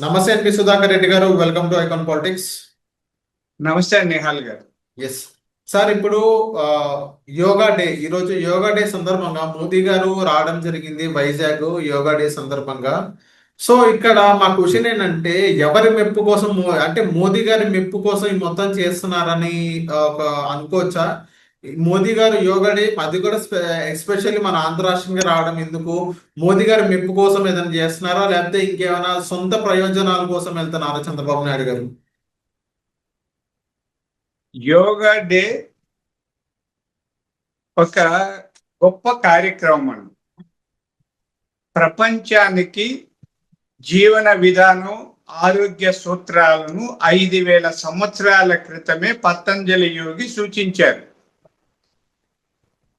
నమస్తే అండి సుధాకర్ రెడ్డి గారు, వెల్కమ్ టు ఐకాన్ పాలిటిక్స్. నమస్తే నిహాల్ గారు. ఎస్ సార్, ఇప్పుడు యోగా డే, ఈరోజు యోగా డే సందర్భంగా మోదీ గారు రావడం జరిగింది వైజాగ్ యోగా డే సందర్భంగా. సో ఇక్కడ మా క్వశ్చన్ ఏంటంటే, ఎవరి మెప్పు కోసం అంటే మోదీ గారి మెప్పు కోసం ఈ మొత్తం చేస్తున్నారని ఒక అనుకోవచ్చా? మోదీ గారు యోగా డే అది కూడా ఎస్పెషల్లీ మన ఆంధ్ర రాష్ట్రంగా రావడం ఎందుకు? మోదీ గారి మెప్పు కోసం ఏదైనా చేస్తున్నారా, లేకపోతే ఇంకేమైనా సొంత ప్రయోజనాల కోసం వెళ్తున్నారా చంద్రబాబు నాయుడు గారు? యోగా డే ఒక గొప్ప కార్యక్రమం అండి. ప్రపంచానికి జీవన విధానం, ఆరోగ్య సూత్రాలను 5000 సంవత్సరాల క్రితమే పతంజలి యోగి సూచించారు.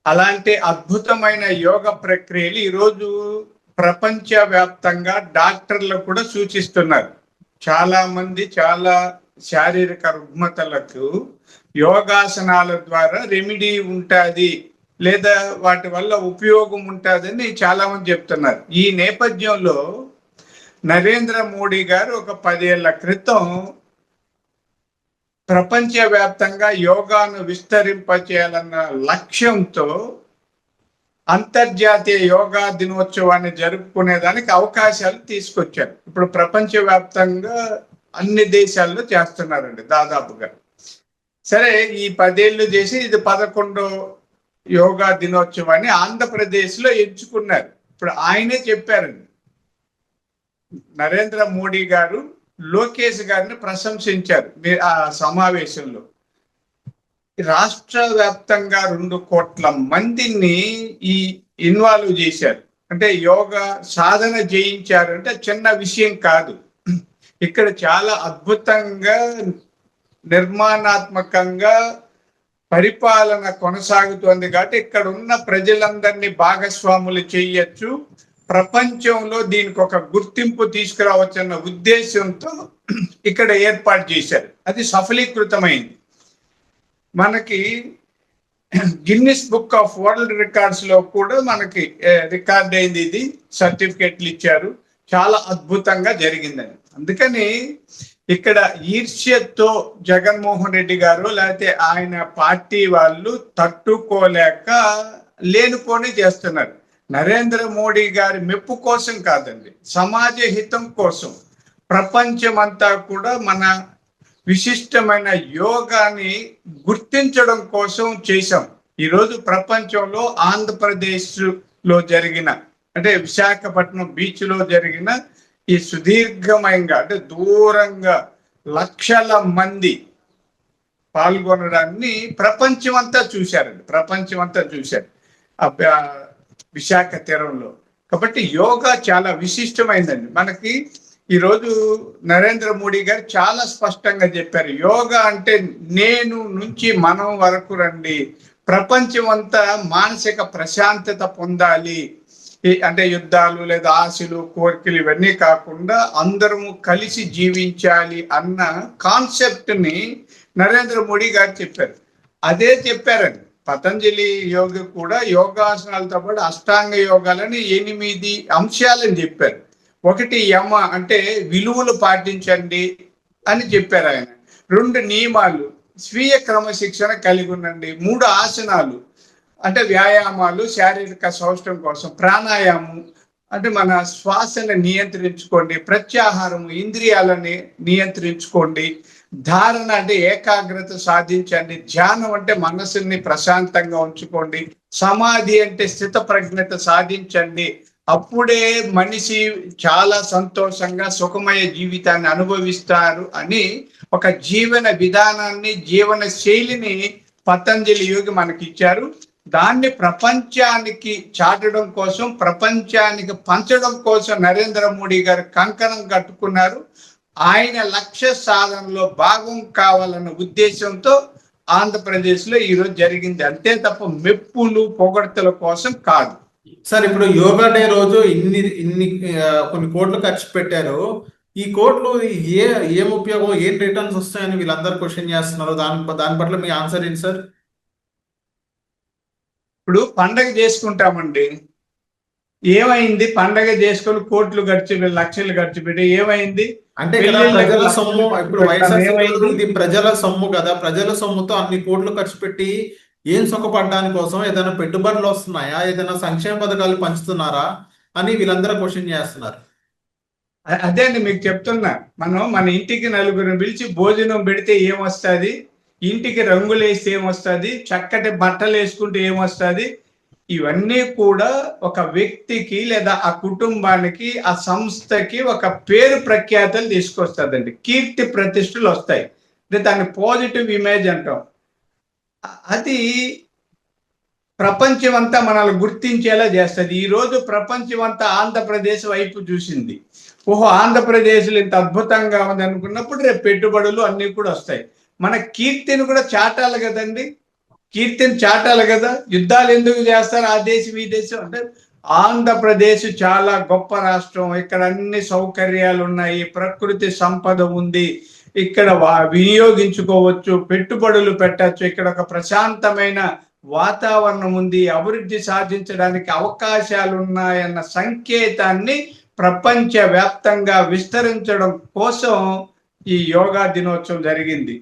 అలాంటి అద్భుతమైన యోగ ప్రక్రియలు ఈరోజు ప్రపంచవ్యాప్తంగా డాక్టర్లు కూడా సూచిస్తున్నారు. చాలా మంది చాలా శారీరక రుగ్మతలకు యోగాసనాల ద్వారా రెమెడీ ఉంటుంది, లేదా వాటి వల్ల ఉపయోగం ఉంటుందని చాలా మంది చెప్తున్నారు. ఈ నేపథ్యంలో నరేంద్ర మోడీ గారు ఒక 10 ఏళ్ల క్రితం ప్రపంచవ్యాప్తంగా యోగాను విస్తరింపచేయాలన్న లక్ష్యంతో అంతర్జాతీయ యోగా దినోత్సవాన్ని జరుపుకునేదానికి అవకాశాలు తీసుకొచ్చారు. ఇప్పుడు ప్రపంచవ్యాప్తంగా అన్ని దేశాల్లో చేస్తున్నారండి దాదాపుగా. సరే, ఈ 10 ఏళ్ళు చేసి ఇది 11వ యోగా దినోత్సవాన్ని ఆంధ్రప్రదేశ్లో ఎంచుకున్నారు. ఇప్పుడు ఆయనే చెప్పారండి, నరేంద్ర మోడీ గారు లోకేష్ గారిని ప్రశంసించారు ఆ సమావేశంలో. రాష్ట్ర వ్యాప్తంగా 2 కోట్ల మందిని ఇన్వాల్వ్ చేశారు. అంటే యోగా సాధన చేయించారు అంటే చిన్న విషయం కాదు. ఇక్కడ చాలా అద్భుతంగా నిర్మాణాత్మకంగా పరిపాలన కొనసాగుతోంది కాబట్టి ఇక్కడ ఉన్న ప్రజలందరినీ భాగస్వాములు చేయొచ్చు, ప్రపంచంలో దీనికి ఒక గుర్తింపు తీసుకురావచ్చన్న ఉద్దేశంతో ఇక్కడ ఏర్పాటు చేశారు. అది సఫలీకృతమైంది. మనకి Guinness book of world records లో కూడా మనకి రికార్డ్ అయింది. ఇది సర్టిఫికెట్లు ఇచ్చారు. చాలా అద్భుతంగా జరిగిందని. అందుకని ఇక్కడ ఈర్ష్యతో జగన్మోహన్ రెడ్డి గారు లేకపోతే ఆయన పార్టీ వాళ్ళు తట్టుకోలేక లేనిపోని చేస్తున్నారు. నరేంద్ర మోడీ గారి మెప్పు కోసం కాదండి, సమాజ హితం కోసం ప్రపంచమంతా కూడా మన విశిష్టమైన యోగాని గుర్తించడం కోసం చేశాం. ఈరోజు ప్రపంచంలో ఆంధ్రప్రదేశ్లో జరిగిన, అంటే విశాఖపట్నం బీచ్ లో జరిగిన ఈ సుదీర్ఘంగా అంటే దూరంగా లక్షల మంది పాల్గొనడాన్ని ప్రపంచం అంతా చూశారండి. ప్రపంచం అంతా చూశారు విశాఖ తీరంలో. కాబట్టి యోగా చాలా విశిష్టమైందండి. మనకి ఈరోజు నరేంద్ర మోడీ గారు చాలా స్పష్టంగా చెప్పారు, యోగా అంటే నేను నుంచి మనం వరకు రండి, ప్రపంచం అంతా మానసిక ప్రశాంతత పొందాలి, అంటే యుద్ధాలు లేదా ఆశలు కోరికలు ఇవన్నీ కాకుండా అందరము కలిసి జీవించాలి అన్న కాన్సెప్ట్ ని నరేంద్ర మోడీ గారు చెప్పారు. అదే చెప్పారండి పతంజలి యోగి కూడా. యోగాసనాలతో పాటు అష్టాంగ యోగాలని 8 అంశాలని చెప్పారు. ఒకటి యమ అంటే విలువలు పాటించండి అని చెప్పారు ఆయన. 2 నియమాలు, స్వీయ క్రమశిక్షణ కలిగి ఉండండి. 3 ఆసనాలు అంటే వ్యాయామాలు శారీరక సౌష్ఠవం కోసం. ప్రాణాయామం అంటే మన శ్వాసను నియంత్రించుకోండి. ప్రత్యాహారం ఇంద్రియాలని నియంత్రించుకోండి. ధారణ అంటే ఏకాగ్రత సాధించండి. ధ్యానం అంటే మనసుని ప్రశాంతంగా ఉంచుకోండి. సమాధి అంటే స్థిత ప్రజ్ఞత సాధించండి. అప్పుడే మనిషి చాలా సంతోషంగా సుఖమయ జీవితాన్ని అనుభవిస్తారు అని ఒక జీవన విధానాన్ని, జీవన శైలిని పతంజలి యోగి మనకి ఇచ్చారు. దాన్ని ప్రపంచానికి చాటడం కోసం, ప్రపంచానికి పంచడం కోసం నరేంద్ర మోడీ గారు కంకణం కట్టుకున్నారు. ఆయన లక్ష్య సాధనలో భాగం కావాలన్న ఉద్దేశంతో ఆంధ్రప్రదేశ్లో ఈరోజు జరిగింది. అంతే తప్ప మెప్పులు పొగడ్తల కోసం కాదు. సార్, ఇప్పుడు యోగా డే రోజు ఇన్ని కొన్ని కోట్లు ఖర్చు పెట్టారు. ఈ కోట్లు ఏం ఉపయోగం, ఏం రిటర్న్స్ వస్తాయని వీళ్ళందరూ క్వశ్చన్ చేస్తున్నారు. దాని పట్ల మీ ఆన్సర్ ఏంటి సార్? ఇప్పుడు పండగ చేసుకుంటామండి, ఏమైంది? పండగ చేసుకొని కోట్లు ఖర్చు, లక్షలు ఖర్చు పెట్టి ఏమైంది? అంటే ఇక్కడ పెళ్లిళ్ళకి ప్రజల లక్షలు సొమ్ము, ఖర్చు ఇప్పుడు పెడతాం. వైఎస్ఆర్సీపీ వాళ్ళు ఏమైంది? ఇది ప్రజల సొమ్ము కదా, ప్రజల సొమ్ముతో అన్ని కోట్లు ఖర్చు పెట్టి ఏం సుఖపడడానికి కోసం ఏదైనా పెట్టుబడులు వస్తున్నాయా, ఏదైనా సంక్షేమ పథకాలు పంచుతున్నారా అని వీళ్ళందరూ క్వశ్చన్ చేస్తున్నారు. అదే అండి మీకు చెప్తున్నా. మన ఇంటికి నలుగురిని పిలిచి భోజనం పెడితే ఏమొస్తుంది, ఇంటికి రంగులు వేస్తే ఏమొస్తుంది, చక్కటి బట్టలు వేసుకుంటే ఏమొస్తుంది, ఇవన్నీ కూడా ఒక వ్యక్తికి లేదా ఆ కుటుంబానికి ఆ సంస్థకి ఒక పేరు ప్రఖ్యాతలు తీసుకొస్తుందండి. కీర్తి ప్రతిష్టలు వస్తాయి. అంటే దాన్ని పాజిటివ్ ఇమేజ్ అంటాం. అది ప్రపంచం అంతా మనల్ని గుర్తించేలా చేస్తుంది. ఈ రోజు ప్రపంచం అంతా ఆంధ్రప్రదేశ్ వైపు చూసింది. ఓహో, ఆంధ్రప్రదేశ్లో ఇంత అద్భుతంగా ఉంది అనుకున్నప్పుడు రేపు పెట్టుబడులు అన్ని కూడా వస్తాయి. మన కీర్తిని కూడా చాటాలి కదండి. కీర్తిని చాటాలి కదా. యుద్ధాలు ఎందుకు చేస్తారు ఆ దేశం ఈ దేశం అంటే, ఆంధ్రప్రదేశ్ చాలా గొప్ప రాష్ట్రం, ఇక్కడ అన్ని సౌకర్యాలు ఉన్నాయి, ప్రకృతి సంపద ఉంది, ఇక్కడ వినియోగించుకోవచ్చు, పెట్టుబడులు పెట్టచ్చు, ఇక్కడ ఒక ప్రశాంతమైన వాతావరణం ఉంది, అభివృద్ధి సాధించడానికి అవకాశాలు ఉన్నాయన్న సంకేతాన్ని ప్రపంచ వ్యాప్తంగా విస్తరించడం కోసం ఈ యోగా దినోత్సవం జరిగింది.